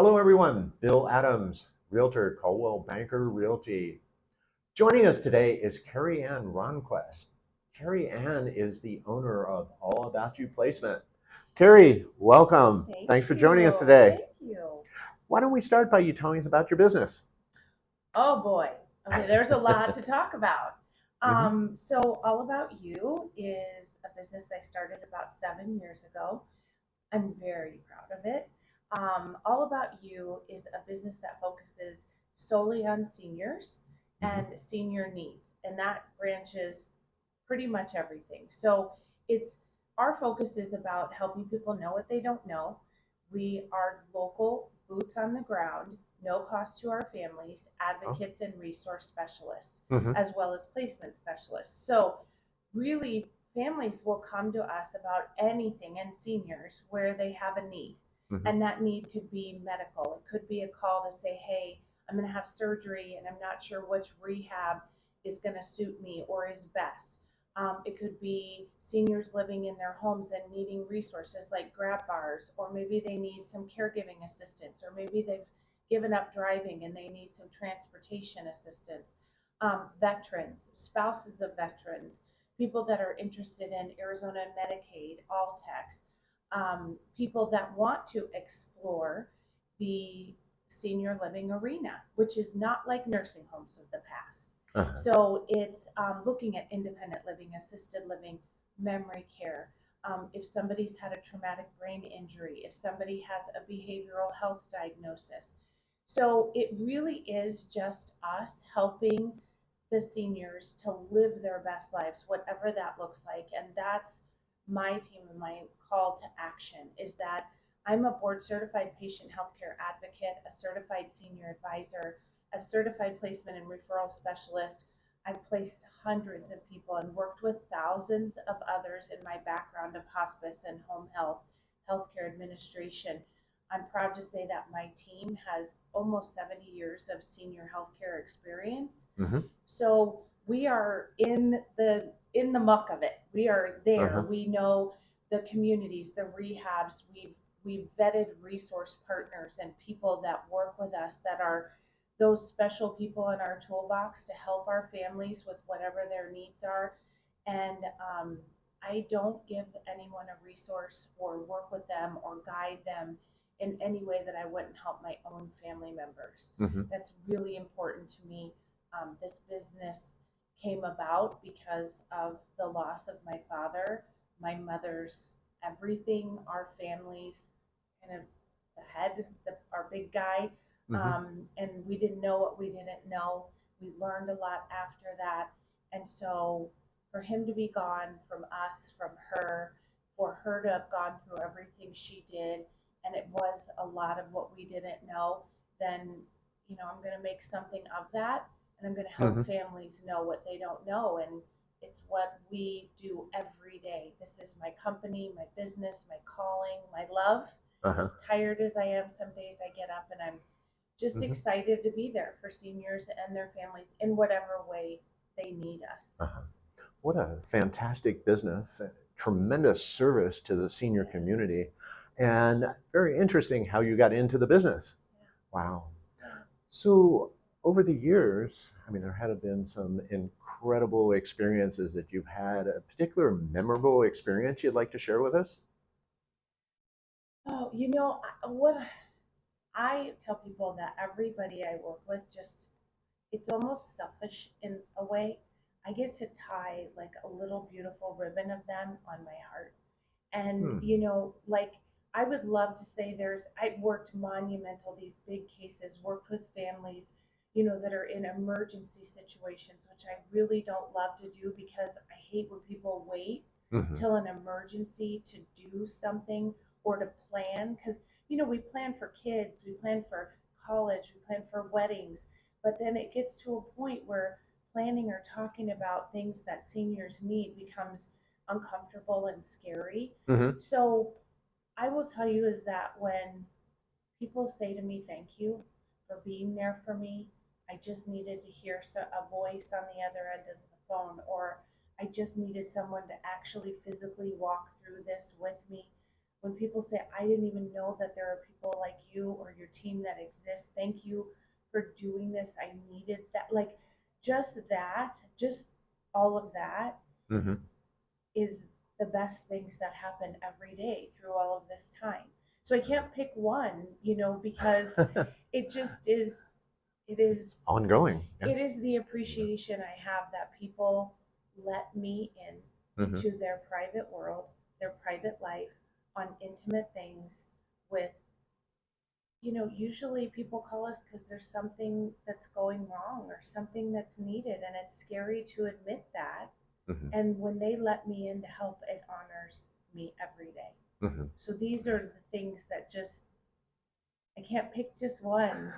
Hello, everyone. Bill Adams, Realtor, Coldwell Banker Realty. Joining us today is Kerri Ann Ronquist. Kerri Ann is the owner of All About You Placement. Kerri, welcome. Thanks for joining us today. Thank you. Why don't we start by you telling us about your business? Oh boy. Okay, there's a lot to talk about. So All About You is a business I started about 7 years ago. I'm very proud of it. All About You is a business that focuses solely on seniors and senior needs, and that branches pretty much everything. So it's our focus is about helping people know what they don't know. We are local, boots on the ground, no cost to our families, advocates and resource specialists, as well as placement specialists. So really, families will come to us about anything, and seniors where they have a need. And that need could be medical. It could be a call to say, hey, I'm going to have surgery and I'm not sure which rehab is going to suit me or is best. It could be seniors living in their homes and needing resources like grab bars, or maybe they need some caregiving assistance, or maybe they've given up driving and they need some transportation assistance. Veterans, spouses of veterans, people that are interested in Arizona Medicaid, all tax, people that want to explore the senior living arena, which is not like nursing homes of the past. So it's looking at independent living, assisted living, memory care. If somebody's had a traumatic brain injury, if somebody has a behavioral health diagnosis. So it really is just us helping the seniors to live their best lives, whatever that looks like. And that's my team and my call to action is that I'm a board certified patient healthcare advocate, a certified senior advisor, a certified placement and referral specialist. I've placed hundreds of people and worked with thousands of others in my background of hospice and home health, healthcare administration. I'm proud to say that my team has almost 70 years of senior healthcare experience. So we are in the muck of it. We are there. We know the communities, the rehabs. We've vetted resource partners and people that work with us that are those special people in our toolbox to help our families with whatever their needs are. And I don't give anyone a resource or work with them or guide them in any way that I wouldn't help my own family members. That's really important to me. This business came about because of the loss of my father, my mother's everything, our family's kind of the head, our big guy. And we didn't know what we didn't know. We learned a lot after that. And so for him to be gone from us, from her, for her to have gone through everything she did, and it was a lot of what we didn't know, then, I'm going to make something of that. And I'm going to help families know what they don't know. And it's what we do every day. This is my company, my business, my calling, my love. As tired as I am, some days I get up and I'm just excited to be there for seniors and their families in whatever way they need us. What a fantastic business, tremendous service to the senior community, and very interesting how you got into the business. Wow. So over the years, there had been some incredible experiences that you've had. A particular memorable experience you'd like to share with us? Oh, what I tell people that everybody I work with it's almost selfish in a way. I get to tie like a little beautiful ribbon of them on my heart. And, like I would love to say I've worked monumental, these big cases, worked with families, that are in emergency situations, which I really don't love to do because I hate when people wait till an emergency to do something or to plan. Because, we plan for kids, we plan for college, we plan for weddings, but then it gets to a point where planning or talking about things that seniors need becomes uncomfortable and scary. So I will tell you is that when people say to me, thank you for being there for me, I just needed to hear a voice on the other end of the phone, or I just needed someone to actually physically walk through this with me. when people say, I didn't even know that there are people like you or your team that exists. Thank you for doing this. I needed that. Like, just all of that Mm-hmm. is the best things that happen every day through all of this time. So I can't pick one, because it just is, it It's is, ongoing. Yeah. it is the appreciation I have that people let me in Mm-hmm. into their private world, their private life, on intimate things with, usually people call us because there's something that's going wrong or something that's needed, and it's scary to admit that. Mm-hmm. And when they let me in to help, it honors me every day. Mm-hmm. So these are the things that just, I can't pick just one.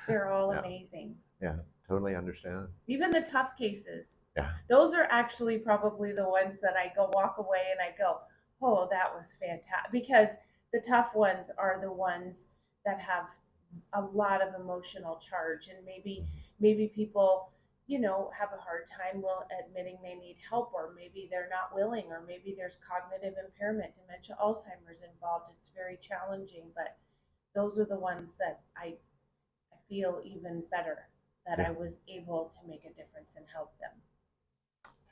They're all Yeah. amazing. Yeah. Totally understand. Even the tough cases. Yeah. Those are actually probably the ones that I go walk away and I go, oh, that was fantastic. Because the tough ones are the ones that have a lot of emotional charge, and maybe people have a hard time admitting they need help, or maybe they're not willing, or maybe there's cognitive impairment, dementia, Alzheimer's involved. It's very challenging, but those are the ones that I feel even better that Yeah. I was able to make a difference and help them.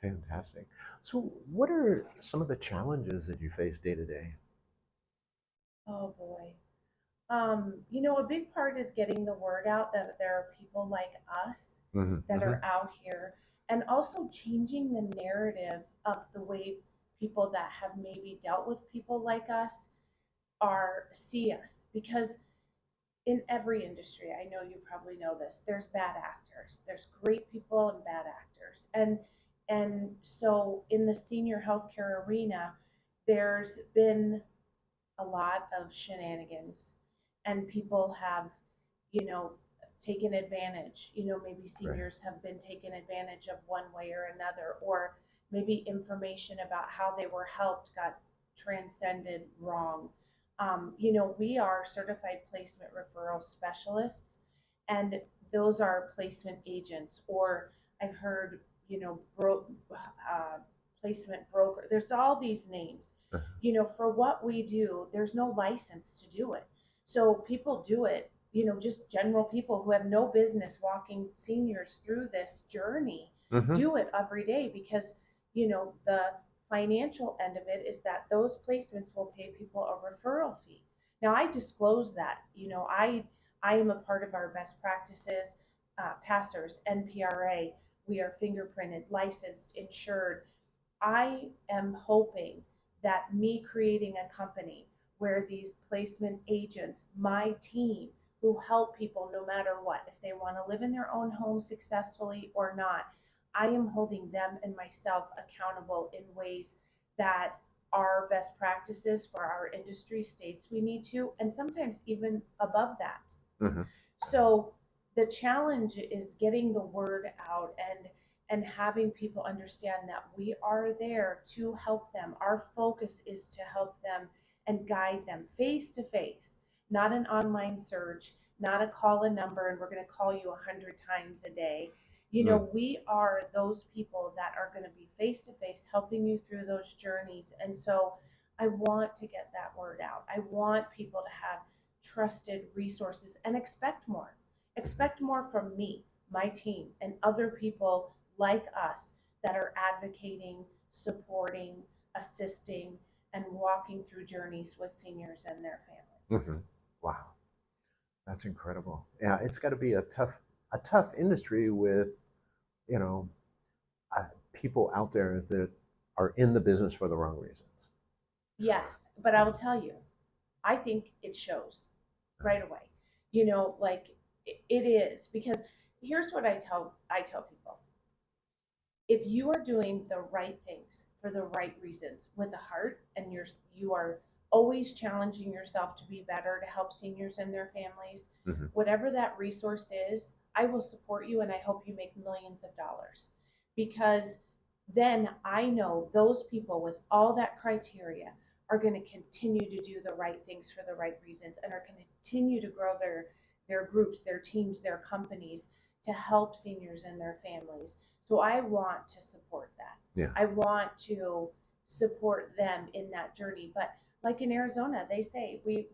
Fantastic. So, what are some of the challenges that you face day to day? Oh boy. A big part is getting the word out that there are people like us Mm-hmm. that Mm-hmm. are out here, and also changing the narrative of the way people that have maybe dealt with people like us are see us. Because in every industry, I know you probably know this, there's bad actors. There's great people and bad actors. And so in the senior healthcare arena, there's been a lot of shenanigans, and people have, you know, taken advantage. Maybe Right. seniors have been taken advantage of one way or another, or maybe information about how they were helped got transcended wrong. We are certified placement referral specialists, and those are placement agents, or I've heard, placement broker. There's all these names. For what we do, there's no license to do it. So people do it, just general people who have no business walking seniors through this journey Mm-hmm. do it every day, because, the financial end of it is that those placements will pay people a referral fee. Now, I disclose that, I am a part of our best practices, passers, NPRA. We are fingerprinted, licensed, insured. I am hoping that me creating a company where these placement agents, my team, who help people no matter what, if they want to live in their own home successfully or not, I am holding them and myself accountable in ways that our best practices for our industry states we need to, and sometimes even above that. Mm-hmm. So the challenge is getting the word out, and having people understand that we are there to help them. Our focus is to help them and guide them face to face, not an online search, not a call a number and we're going to call you 100 times a day. We are those people that are going to be face to face helping you through those journeys. And so I want to get that word out. I want people to have trusted resources and expect more. Expect more from me, my team, and other people like us that are advocating, supporting, assisting, and walking through journeys with seniors and their families. Mm-hmm. Wow, that's incredible. Yeah, it's got to be a tough industry with, you know, uh, people out there that are in the business for the wrong reasons. Yes, but I will tell you, I think it shows right away. Like it is, because here's what I tell people. If you are doing the right things for the right reasons with the heart, and you are always challenging yourself to be better, to help seniors and their families, Mm-hmm. whatever that resource is, I will support you and I hope you make millions of dollars. Because then I know those people with all that criteria are going to continue to do the right things for the right reasons, and are going to continue to grow their groups, their teams, their companies, to help seniors and their families. So I want to support that. Yeah. I want to support them in that journey. But like in Arizona, they say we're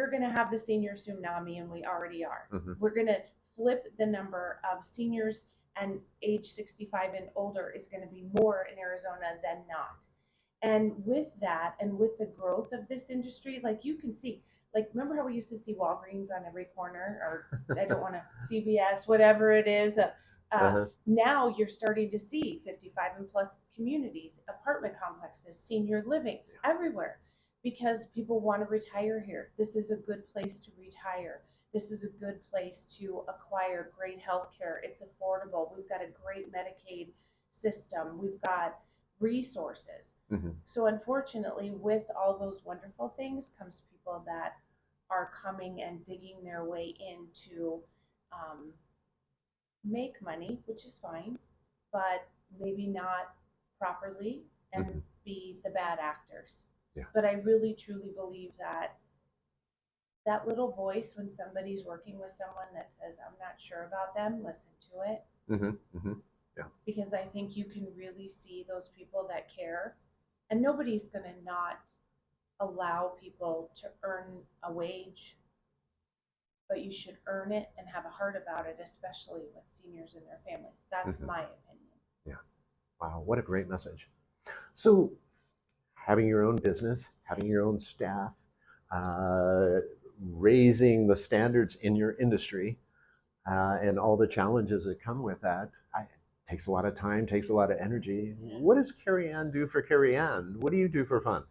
going to have the senior tsunami, and we already are. We're going to flip the number of seniors, and age 65 and older is going to be more in Arizona than not. And with that, and with the growth of this industry, like you can see, like remember how we used to see Walgreens on every corner, or I don't want to CVS, whatever it is. Now you're starting to see 55 and plus communities, apartment complexes, senior living everywhere, because people want to retire here. This is a good place to retire. This is a good place to acquire great health care. It's affordable. We've got a great Medicaid system. We've got resources. So unfortunately, with all those wonderful things comes people that are coming and digging their way in to make money, which is fine, but maybe not properly, and be the bad actors. Yeah. But I really truly believe that that little voice when somebody's working with someone that says, I'm not sure about them, listen to it. Yeah. Because I think you can really see those people that care, and nobody's going to not allow people to earn a wage, but you should earn it and have a heart about it, especially with seniors and their families. That's my opinion. Yeah. Wow, what a great message. So having your own business, having your own staff, raising the standards in your industry, and all the challenges that come with that, takes a lot of time, takes a lot of energy. What does Kerri Ann do for Kerri Ann? What do you do for fun?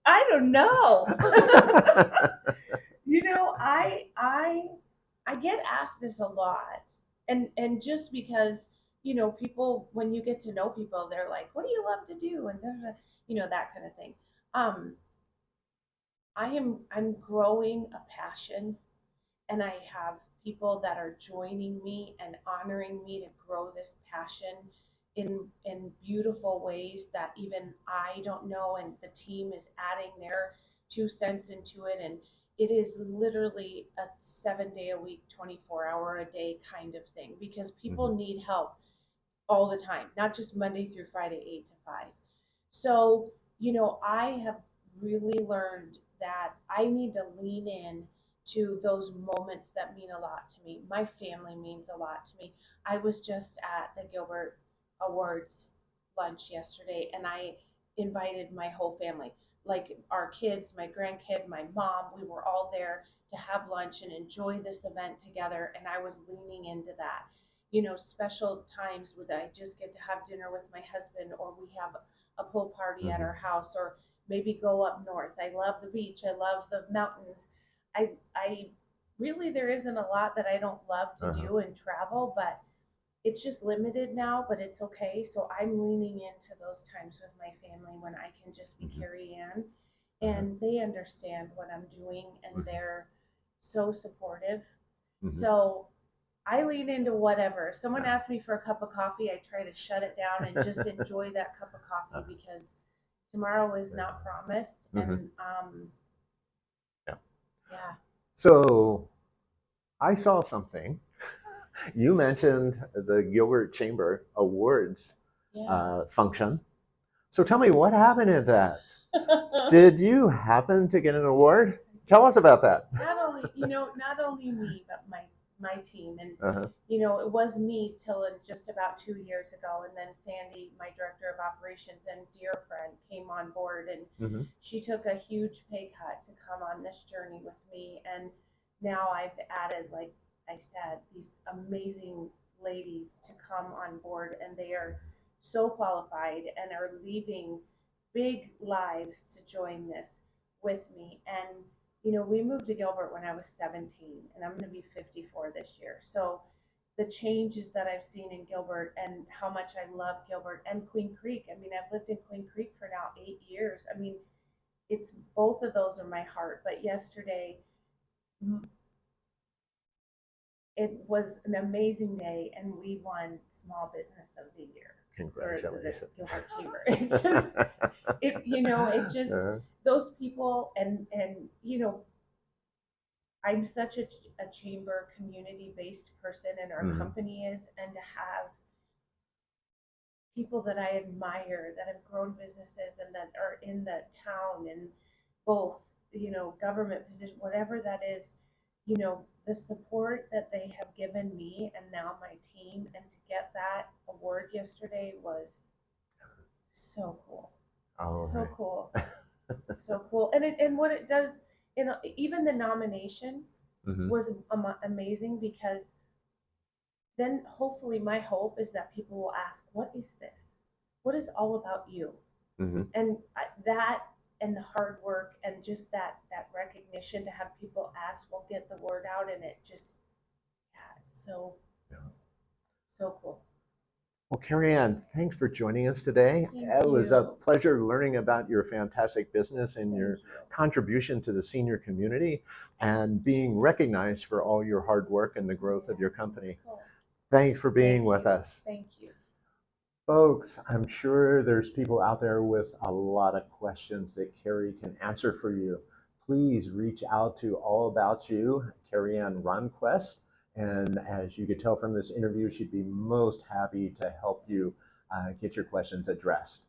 I don't know. You know, I get asked this a lot, and just because, you know, people, when you get to know people, they're like, "What do you love to do?" and you know, that kind of thing. Um, I'm growing a passion, and I have people that are joining me and honoring me to grow this passion in beautiful ways that even I don't know, and the team is adding their 2 cents into it, and it is literally a 7 day a week, 24 hour a day kind of thing, because people need help all the time, not just Monday through Friday, 8 to 5. So, you know, I have really learned that I need to lean in to those moments that mean a lot to me. My family means a lot to me. I was just at the Gilbert Awards lunch yesterday, and I invited my whole family, like our kids, my grandkid, my mom. We were all there to have lunch and enjoy this event together, and I was leaning into that. You know, special times would I just get to have dinner with my husband, or we have a pool party at our house, or maybe go up north. I love the beach. I love the mountains. I really, there isn't a lot that I don't love to do and travel, but it's just limited now, but it's okay. So I'm leaning into those times with my family when I can just be Kerri Ann, and they understand what I'm doing, and they're so supportive. So I lean into whatever. If someone asks me for a cup of coffee, I try to shut it down and just enjoy that cup of coffee, because tomorrow is not promised. And yeah. So I saw something. You mentioned the Gilbert Chamber Awards function. So tell me, what happened at that? Did you happen to get an award? Tell us about that. Not only, you know, not only me, but my team. And you know, it was me till just about 2 years ago, and then Sandy, my director of operations and dear friend, came on board, and she took a huge pay cut to come on this journey with me. And now I've added, like I said, these amazing ladies to come on board, and they are so qualified and are leaving big lives to join this with me. And you know, we moved to Gilbert when I was 17, and I'm going to be 54 this year. So the changes that I've seen in Gilbert, and how much I love Gilbert and Queen Creek. I mean, I've lived in Queen Creek for now 8 years. I mean, it's, both of those are my heart. But yesterday, it was an amazing day, and we won Small Business of the Year. Congratulations. For the Gilbert Chamber. It just, you know, it just, those people, and you know, I'm such a chamber community based person, and our company is, and to have people that I admire that have grown businesses and that are in the town and both, government position, whatever that is, the support that they have given me and now my team, and to get that award yesterday was so cool. All So right. cool. So cool. And what it does, even the nomination Hmm. was amazing, because then hopefully my hope is that people will ask, what is this? What is all about you? Hmm. And that and the hard work and just that recognition to have people ask will get the word out, and it just, yeah, it's so Yeah. so cool. Well, Kerri Ann, thanks for joining us today. Thank It was a you. pleasure learning about your fantastic business and Thank your you. contribution to the senior community and being recognized for all your hard work and the growth of your company. Cool. Thanks for being Thank with you. us. Thank you. Folks, I'm sure there's people out there with a lot of questions that Kerri can answer for you. Please reach out to All About You, Kerri Ann Ronquist. And as you could tell from this interview, she'd be most happy to help you get your questions addressed.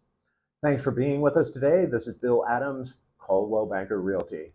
Thanks for being with us today. This is Bill Adams, Coldwell Banker Realty.